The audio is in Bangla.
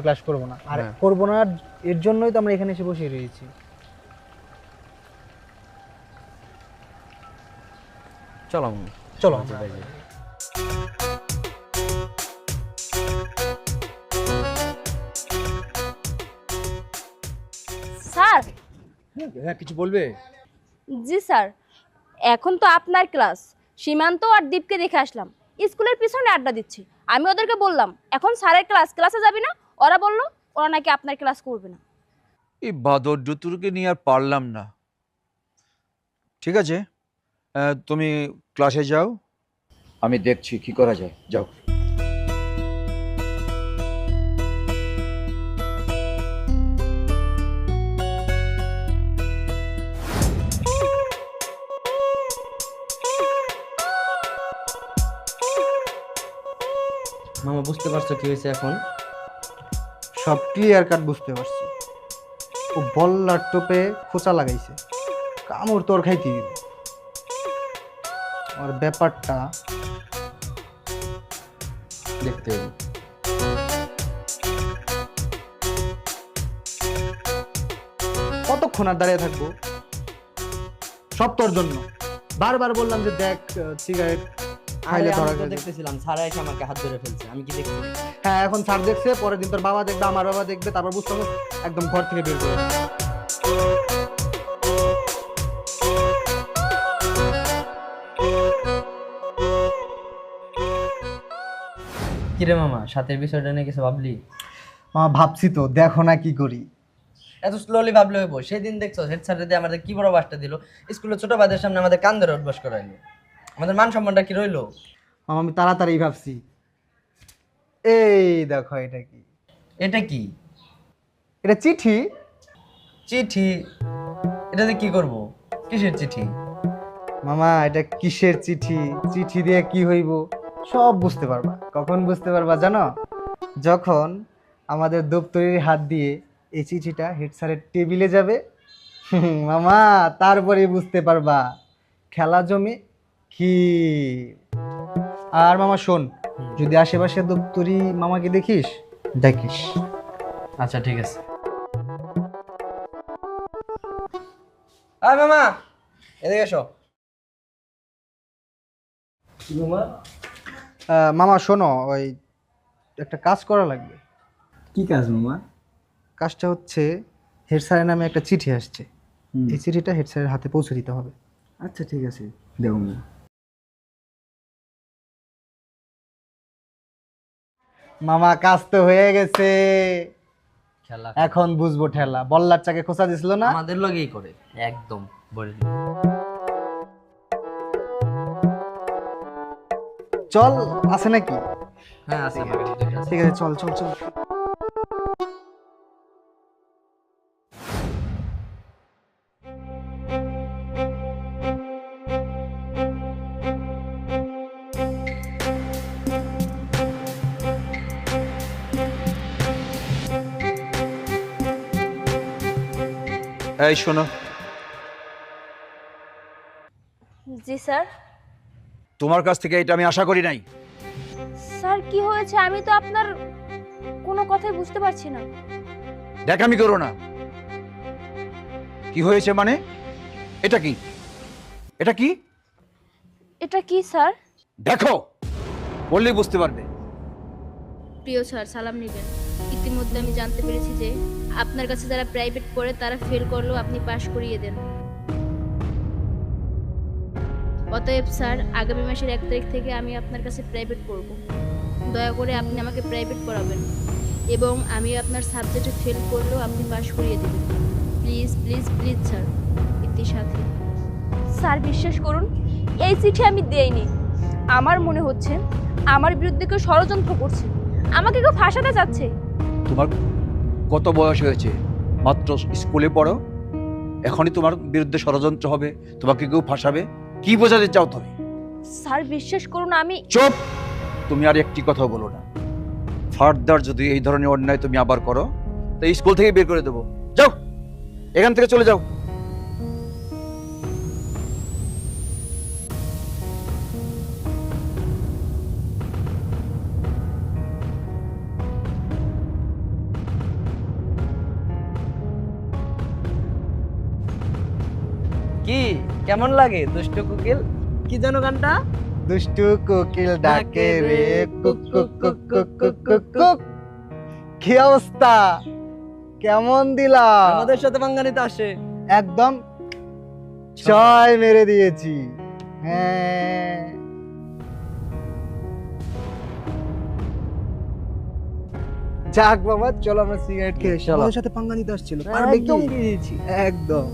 ক্লাস করব না, আর করব না, এর জন্যই তো আমরা এখানে এসে বসে রয়েছি। চলো চলো স্যার। হ্যাঁ, কিছু বলবে? জি স্যার, এখন তো আপনার ক্লাস, সীমান্ত আর দীপকে দেখে আসলাম স্কুলের পিছনে আড্ডা দিচ্ছি। আমি ওদেরকে বললাম এখন স্যারের ক্লাসে যাবি না, ওরা বলল ওরা নাকি আপনার ক্লাস করবে না। এই বাদর দুতুরকে নিয়ে আর পারলাম না। ঠিক আছে, তুমি ক্লাসে যাও, আমি দেখছি কি করা যায়। যাও। মামা বুঝতে পারছো কি হয়েছে এখন? সব ক্লিয়ার কাট বুঝতে পারছি। ও বল্লার টোপে খোঁচা লাগাইছে, কামড় তোর খাইতে দিবে। আর ব্যাপারটা দেখতে হবে। কতক্ষণ আর দাঁড়িয়ে থাকবো? সব তোর জন্য। বারবার বললাম যে দেখ, সিগারেট খাইলে ধরা গেছে। দেখতেছিলাম স্যার এসে আমাকে হাত ধরে ফেলছে, আমি কি দেখছি? হ্যাঁ, এখন স্যার দেখছে, পরের দিন তোর বাবা দেখবে, আমার বাবা দেখবে, তারপর বুঝতে হবে একদম ঘর থেকে বের করে। কিরে মামা, সাথের বিষয়টা নিয়ে কিছু ভাবলি? ভাবছি তো, দেখো না কি করি। এত স্লোলি ভাবলে হইব? সেদিন দেখছো হেড স্যার যদি আমাদের কি বড় বাসটা দিল, স্কুলে ছোট ভাইদের সামনে আমাদের কান ধরে উঠবাস করাইলো। আমাদের মান সম্মানটা কি রইলো? আমি তাড়াতাড়ি ভাবছি। এই দেখো, এটা কি? এটা কি? এটা চিঠি। চিঠি? এটাতে কি করব? কিসের চিঠি? মামা, এটা কিসের চিঠি, চিঠি দিয়ে কি হইব সব বুঝতে পারবা। কখন বুঝতে পারবা জানো? যখন আমাদের দপ্তরির হাত দিয়ে এই চিঠিটা হেড স্যারের টেবিলে যাবে, মামা, তারপরে বুঝতে পারবা খেলা জমে কি। আর মামা শোন, যদি আশেপাশে দপ্তরি মামাকে দেখিস, দেখিস। আচ্ছা ঠিক আছে। আয় মামা, এদিকে এসো। মামা শোনো, ওই একটা কাজ করা লাগবে। কি কাজ মামা? কাজটা হচ্ছে, হেড স্যারের নামে একটা চিঠি আসছে, এই চিঠিটা হেড স্যারের হাতে পৌঁছে দিতে হবে। আচ্ছা ঠিক আছে, দেও মামা। মামা, কাজ তো হয়ে গেছে, খেলা এখন বুঝবো ঠেলা। বল্লার চাকে খোঁচা দিছিল না? আমাদের লগেই করে একদম বলে। চল, আছে নাকি? হ্যাঁ আছে আমার কাছে দুইটা আছে। ঠিক আছে, চল চল চল। এই শোনো, জি স্যার। তোমার কাছ থেকে এটা আমি আশা করি নাই। স্যার কি হয়েছে? আমি তো আপনার কোনো কথাই বুঝতে পারছি না। দেখামি করো না। কি হয়েছে মানে? এটা কি? এটা কি? এটা কি স্যার? দেখো, বললেই বুঝতে পারবে। প্রিয় স্যার, সালাম নেবেন। ইতিমধ্যে আমি জানতে পেরেছি যে আপনার কাছে যারা প্রাইভেট পড়ে তারা ফেল করলেও আপনি পাশ করিয়ে দেন। অতএব স্যার, আগামী মাসের 1 তারিখ থেকে আমি আপনার কাছে প্রাইভেট পড়ব। দয়া করে আপনি আমাকে প্রাইভেট পড়াবেন এবং আমি আপনার সাবজেক্টে ফেল করলেও আপনি পাশ করিয়ে দেবেন। Please please please sir. একটি সাথে। স্যার বিশ্বাস করুন, এই চিঠি আমি দেইনি। আমার মনে হচ্ছে আমার বিরুদ্ধে কেউ ষড়যন্ত্র করছে, আমাকে কেউ ফাঁসাতে চাচ্ছে। তোমার কত বয়স হয়েছে? মাত্র স্কুলে পড়ো, এখনই তোমার বিরুদ্ধে ষড়যন্ত্র হবে, তোমাকে কেউ ফাঁসাবে? কি বোঝাতে চাও তুমি? স্যার বিশ্বাস করুন, আমি চুপ! তুমি আর একটি কথা বলো না। ফার্দার যদি এই ধরনের অন্যায় তুমি আবার করো, তো এই স্কুল থেকে বের করে দেবো। যাও, এখান থেকে চলে যাও। কি কেমন লাগে দুষ্ট কোকিল? কি যেন গানটা? দুষ্টু কোকিল ডাকে রে cook cook cook cook cook cook cook. কি অবস্থা, কেমন দিলাম? আমাদের সাথে পাঙ্গা নিতে আসে। একদম ছয় মেরে দিয়েছি। হ্যাঁ, যাক বাবা, চলো আমরা সিগারেট খেয়ে এসি। চলো। আমাদের সাথে পাঙ্গা নিতে আসছিল, পারবে কি? একদম দিয়ে দিয়েছি। একদম।